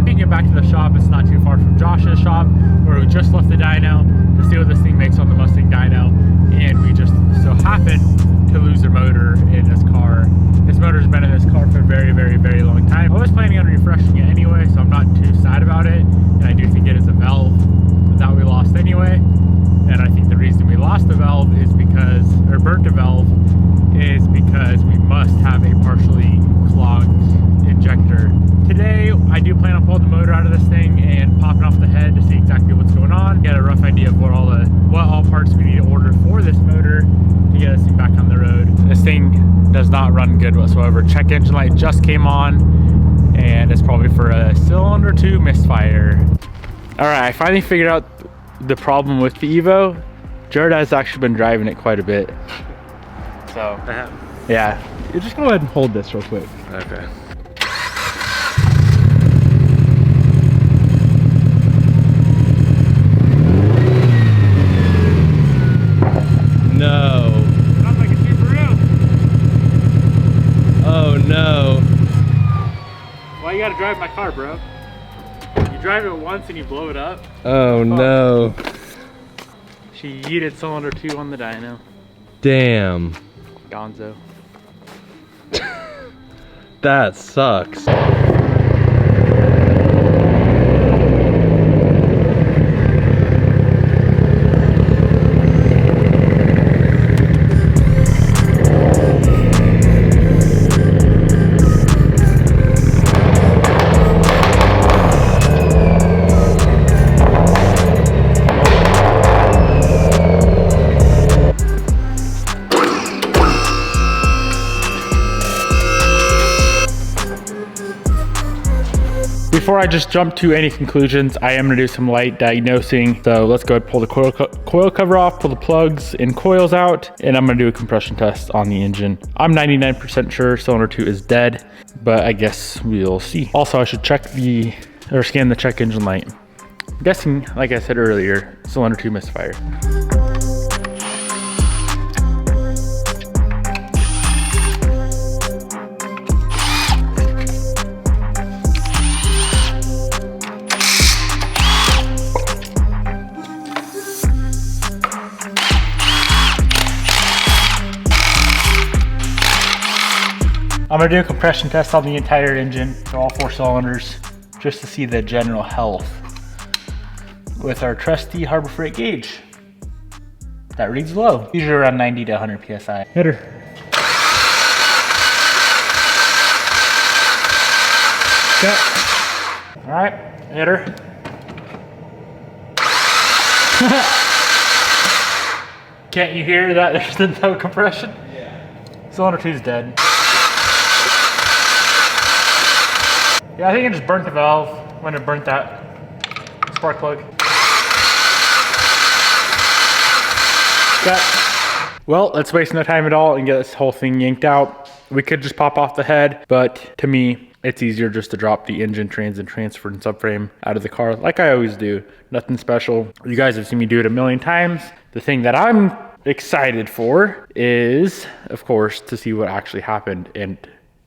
taking it back to the shop. It's not too far from Josh's shop, where we just left the dyno to see what this thing makes on the Mustang dyno, and we just so happened to lose a motor in this car. This motor's been in this car for a very, very, very long time. I was planning on refreshing it anyway, so I'm not too sad about it, and I do think it is a valve that we lost anyway. And I think the reason we lost the valve is because, or burnt a valve, is because we must have a partially clogged injector. Today, I do plan on pulling the motor out of this thing and popping off the head to see exactly what's going on. Get a rough idea of what all parts we need to order for this motor to get this thing back on the road. This thing does not run good whatsoever. Check engine light just came on, and it's probably for a cylinder 2 misfire. All right, I finally figured out the problem with the Evo. Jared has actually been driving it quite a bit. So, yeah. You just go ahead and hold this real quick. Okay. No. Sounds like a Subaru. Oh no. Well, you gotta drive my car, bro. You drive it once and you blow it up. Oh no. She yeeted cylinder 2 on the dyno. Damn. Gonzo. That sucks. Before I just jump to any conclusions, I am gonna do some light diagnosing. So let's go ahead and pull the coil cover off, pull the plugs and coils out, and I'm gonna do a compression test on the engine. I'm 99% sure cylinder 2 is dead, but I guess we'll see. Also, I should scan the check engine light. I'm guessing, like I said earlier, cylinder 2 misfire. I'm gonna do a compression test on the entire engine, so all 4 cylinders, just to see the general health with our trusty Harbor Freight gauge. That reads low, usually around 90 to 100 PSI. Hit her. Okay. All right, hit her. Can't you hear that there's no compression? Yeah. Cylinder 2's dead. Yeah, I think it just burnt the valve when it burnt that spark plug. Well, let's waste no time at all and get this whole thing yanked out. We could just pop off the head, but to me, it's easier just to drop the engine, trans, and transfer and subframe out of the car like I always do. Nothing special. You guys have seen me do it a million times. The thing that I'm excited for is, of course, to see what actually happened and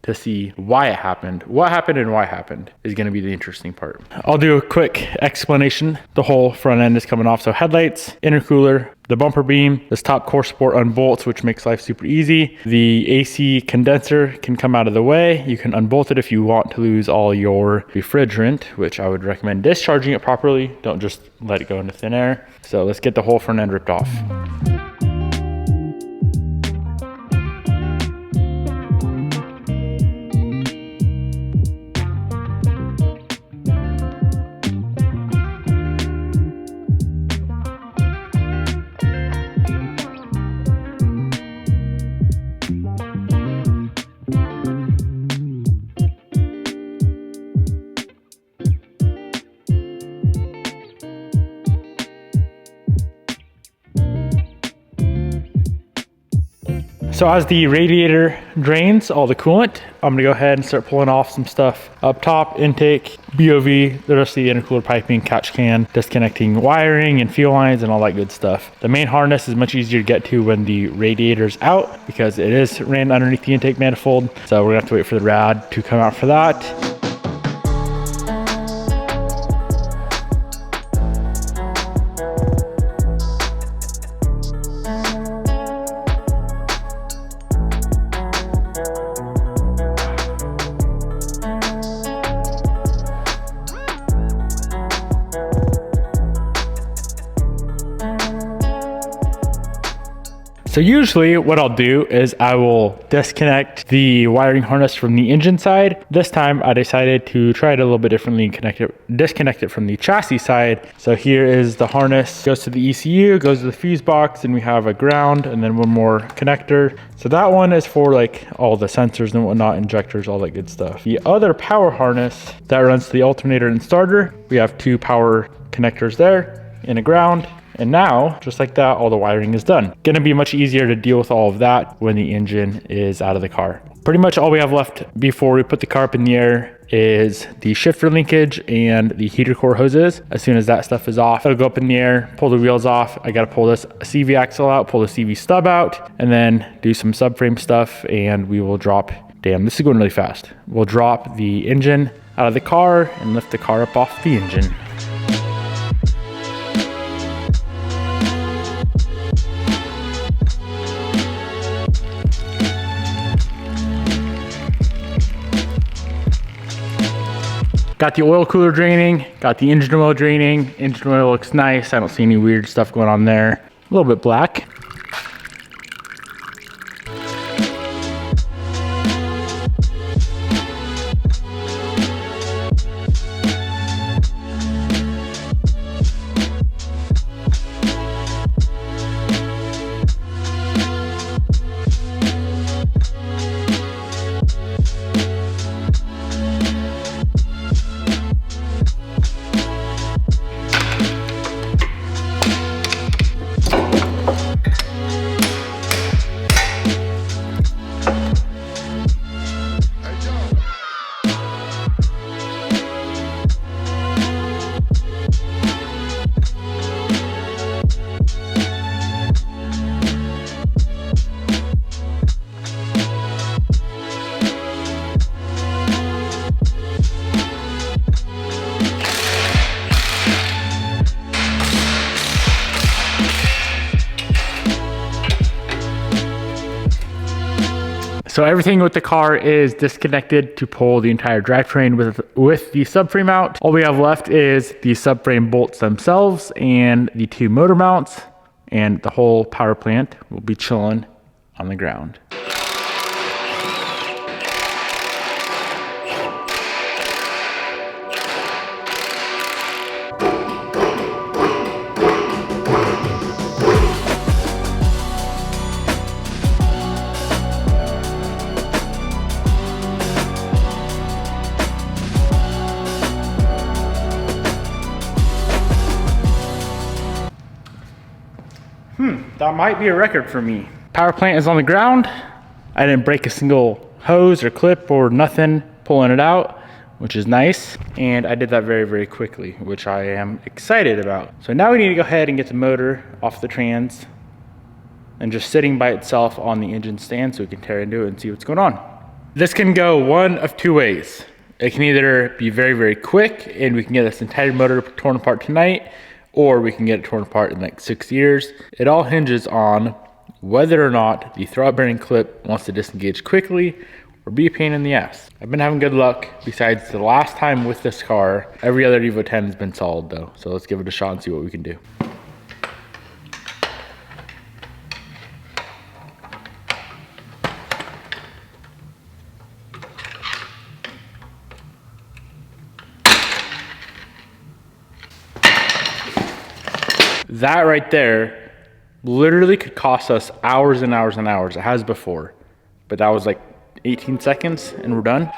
to see why it happened. What happened and why it happened is gonna be the interesting part. I'll do a quick explanation. The whole front end is coming off. So headlights, intercooler, the bumper beam, this top core support unbolts, which makes life super easy. The AC condenser can come out of the way. You can unbolt it if you want to lose all your refrigerant, which I would recommend discharging it properly. Don't just let it go into thin air. So let's get the whole front end ripped off. So as the radiator drains all the coolant, I'm gonna go ahead and start pulling off some stuff up top, intake, BOV, the rest of the intercooler piping, catch can, disconnecting wiring and fuel lines and all that good stuff. The main harness is much easier to get to when the radiator's out because it is ran underneath the intake manifold. So we're gonna have to wait for the rad to come out for that. So usually what I'll do is I will disconnect the wiring harness from the engine side. This time I decided to try it a little bit differently and disconnect it from the chassis side. So here is the harness, goes to the ECU, goes to the fuse box, and we have a ground and then one more connector. So that one is for like all the sensors and whatnot, injectors, all that good stuff. The other power harness that runs to the alternator and starter, we have 2 power connectors there and a ground. And now, just like that, all the wiring is done. Gonna be much easier to deal with all of that when the engine is out of the car. Pretty much all we have left before we put the car up in the air is the shifter linkage and the heater core hoses. As soon as that stuff is off, it'll go up in the air, pull the wheels off. I gotta pull this CV axle out, pull the CV stub out, and then do some subframe stuff, and we will drop, damn, this is going really fast. We'll drop the engine out of the car and lift the car up off the engine. Got the oil cooler draining, got the engine oil draining. Engine oil looks nice. I don't see any weird stuff going on there. A little bit black. So everything with the car is disconnected to pull the entire drivetrain with the subframe out. All we have left is the subframe bolts themselves and the 2 motor mounts, and the whole power plant will be chilling on the ground. That might be a record for me. Power plant is on the ground. I didn't break a single hose or clip or nothing pulling it out, which is nice. And I did that very, very quickly, which I am excited about. So now we need to go ahead and get the motor off the trans and just sitting by itself on the engine stand so we can tear into it and see what's going on. This can go one of 2 ways. It can either be very, very quick and we can get this entire motor torn apart tonight, or we can get it torn apart in like 6 years. It all hinges on whether or not the throttle bearing clip wants to disengage quickly or be a pain in the ass. I've been having good luck. Besides the last time with this car, every other Evo 10 has been solid though. So let's give it a shot and see what we can do. That right there literally could cost us hours and hours and hours. It has before, but that was like 18 seconds and we're done.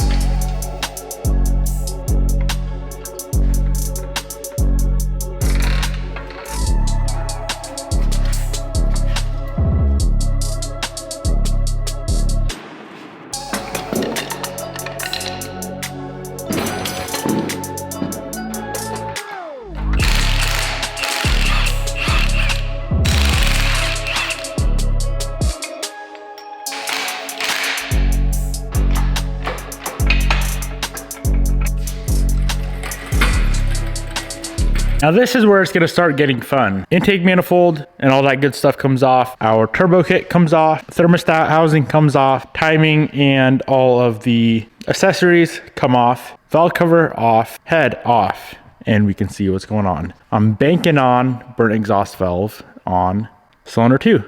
Now this is where it's gonna start getting fun. Intake manifold and all that good stuff comes off. Our turbo kit comes off. Thermostat housing comes off. Timing and all of the accessories come off. Valve cover off. Head off. And we can see what's going on. I'm banking on burnt exhaust valve on cylinder 2.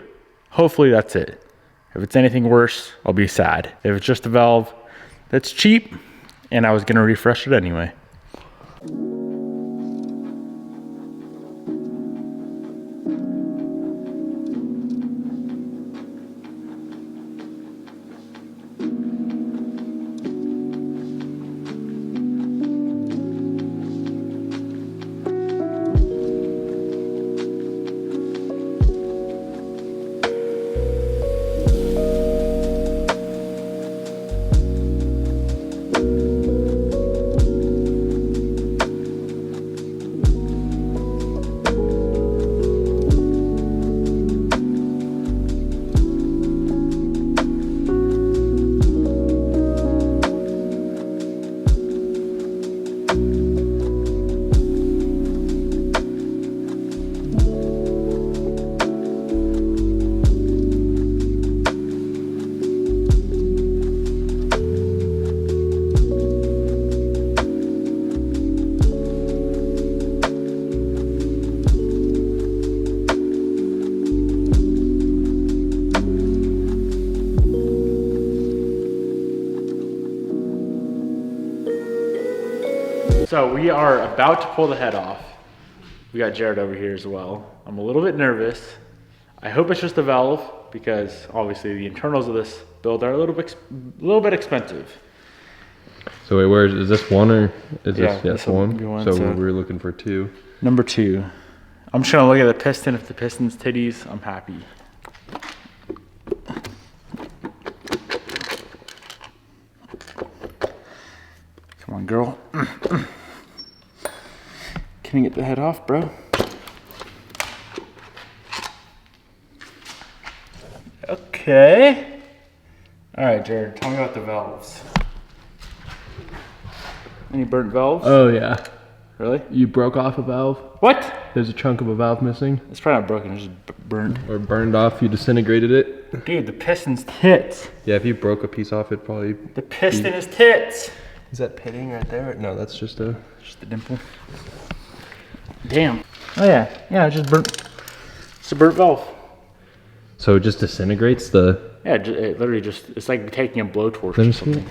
Hopefully that's it. If it's anything worse, I'll be sad. If it's just a valve that's cheap and I was gonna refresh it anyway. So we are about to pull the head off. We got Jared over here as well. I'm a little bit nervous. I hope it's just a valve because obviously the internals of this build are a little bit expensive. So wait, where is this one or is Yeah, this this will one? be one, So so- we're looking for 2. Number 2. I'm just gonna look at the piston. If the piston's titties, I'm happy. Come on, girl. Can you get the head off, bro? Okay. All right, Jared, tell me about the valves. Any burnt valves? Oh yeah. Really? You broke off a valve? What? There's a chunk of a valve missing? It's probably not broken, it's just burnt. Or burned off, you disintegrated it? Dude, the piston's tits. Yeah, if you broke a piece off, it'd probably... The piston is tits. Is that pitting right there? No, that's just a... Just the dimple. Damn. Oh yeah, yeah, it's just burnt. It's a burnt valve. So it just disintegrates the... Yeah, it literally just, it's like taking a blowtorch Let me or see. something.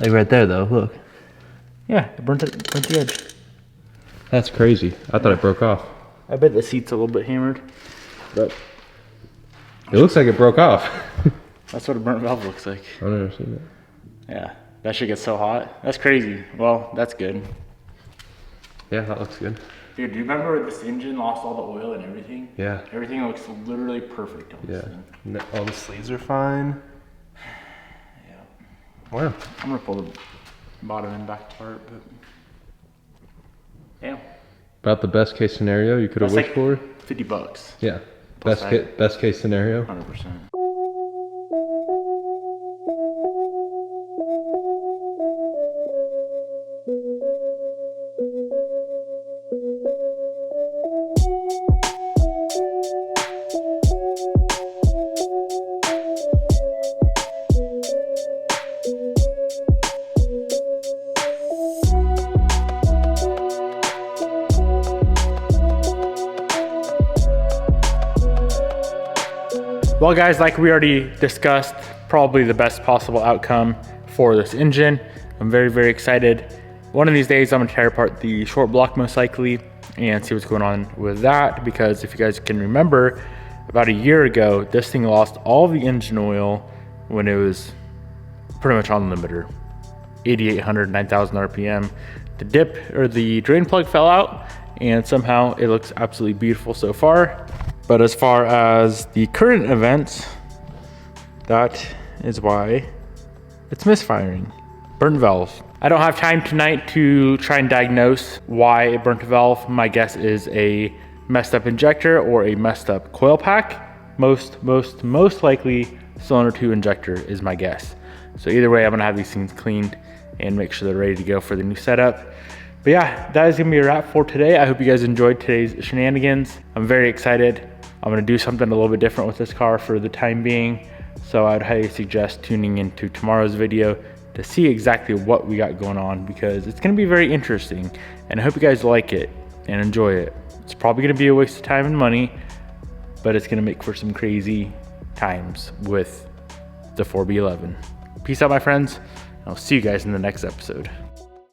Like right there though, look. Yeah, it burnt the edge. That's crazy. I thought it broke off. I bet the seat's a little bit hammered, but It looks like it broke off. that's what a burnt valve looks like. I've never seen it. Yeah, that shit gets so hot. That's crazy. Well, that's good. Yeah, that looks good. Dude, do you remember this engine lost all the oil and everything? Yeah. Everything looks literally perfect on this thing. Yeah. All the sleeves are fine. Yeah. Wow. I'm gonna pull the bottom and back apart, but yeah. About the best case scenario you could have That's wished like for? $50. Yeah. Plus Best case scenario. 100%. Well guys, like we already discussed, probably the best possible outcome for this engine. I'm very, very excited. One of these days I'm gonna tear apart the short block most likely and see what's going on with that, because if you guys can remember, about a year ago, this thing lost all the engine oil when it was pretty much on the limiter. 8,800, 9,000 RPM. The dip or the drain plug fell out and somehow it looks absolutely beautiful so far. But as far as the current events, that is why it's misfiring. Burnt valve. I don't have time tonight to try and diagnose why it burnt a valve. My guess is a messed up injector or a messed up coil pack. Most likely cylinder 2 injector is my guess. So either way, I'm gonna have these things cleaned and make sure they're ready to go for the new setup. But yeah, that is gonna be a wrap for today. I hope you guys enjoyed today's shenanigans. I'm very excited. I'm gonna do something a little bit different with this car for the time being. So I'd highly suggest tuning into tomorrow's video to see exactly what we got going on, because it's gonna be very interesting. And I hope you guys like it and enjoy it. It's probably gonna be a waste of time and money, but it's gonna make for some crazy times with the 4B11. Peace out, my friends. I'll see you guys in the next episode.